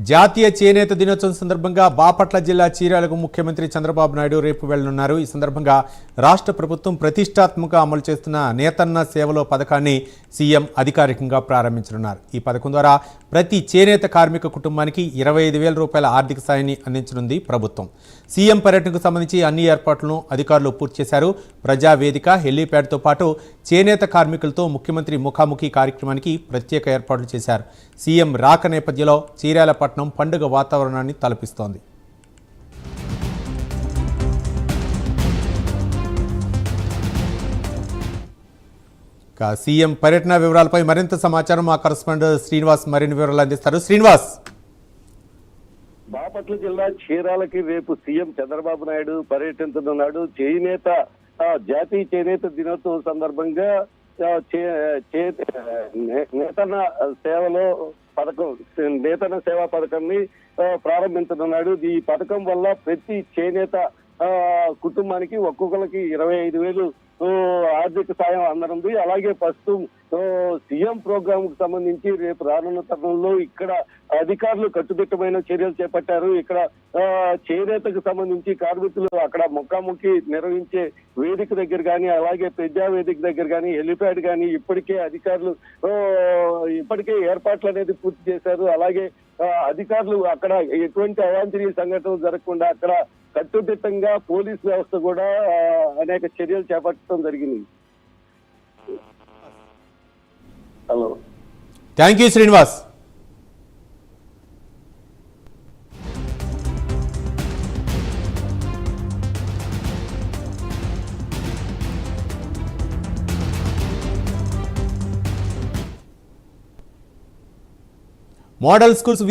జాతీయ చేనేత దినోత్సవం సందర్భంగా బాపట్ల జిల్లా చీరాలకు ముఖ్యమంత్రి చంద్రబాబు నాయుడు రేపు వెళ్లనున్నారు. ఈ సందర్భంగా రాష్ట్ర ప్రభుత్వం ప్రతిష్టాత్మకంగా అమలు చేస్తున్న నేతన్న సేవలో పథకాన్ని సీఎం అధికారికంగా ప్రారంభించనున్నారు. ఈ పథకం ద్వారా ప్రతి చేనేత కార్మిక కుటుంబానికి 25,000 రూపాయల ఆర్థిక సాయాన్ని అందించనుంది ప్రభుత్వం. సీఎం పర్యటనకు సంబంధించి అన్ని ఏర్పాట్లను అధికారులు పూర్తి చేశారు. ప్రజావేదిక, హెలీప్యాడ్తో పాటు చేనేత కార్మికులతో ముఖ్యమంత్రి ముఖాముఖి కార్యక్రమానికి ప్రత్యేక ఏర్పాట్లు చేశారు. సీఎం రాక నేపథ్యంలో చీరాల పట్టణం పండుగ వాతావరణాన్ని తలపిస్తోంది. సీఎం పర్యటన వివరాలపై మరింత సమాచారం మా కరెస్పాండెంట్ శ్రీనివాస్ మరిన్ని వివరాలు అందిస్తారు. శ్రీనివాస్, బాపట్ల జిల్లా చీరాలకి రేపు సీఎం చంద్రబాబు నాయుడు పర్యటించనున్నాడు. జాతీయ చేనేత దినోత్సవం సందర్భంగా నేతన్న సేవలో నేతన్న సేవా పథకాన్ని ప్రారంభించనున్నాడు. ఈ పథకం వల్ల ప్రతి చేనేత కుటుంబానికి ఒక్కొక్కరికి 25,000 ఆర్థిక సాయం అందనుంది. అలాగే ప్రస్తుతం సీఎం ప్రోగ్రామ్ కు సంబంధించి రేపు రానున్న తరుణంలో ఇక్కడ అధికారులు కట్టుదిట్టమైన చర్యలు చేపట్టారు. ఇక్కడ చేనేతకు సంబంధించి కార్మికులు అక్కడ ముఖాముఖి నిర్వహించే వేదిక దగ్గర కానీ, అలాగే ప్రజా వేదిక దగ్గర కానీ, హెలిప్యాడ్ కానీ ఇప్పటికే అధికారులు ఏర్పాట్లు అనేది పూర్తి చేశారు. అలాగే అధికారులు అక్కడ ఎటువంటి అవాంఛనీయ సంఘటనలు జరగకుండా అక్కడ కట్టుదిట్టంగా పోలీస్ వ్యవస్థ కూడా అనేక చర్యలు చేపట్టడం జరిగింది. Hello, thank you Srinivas. Model schools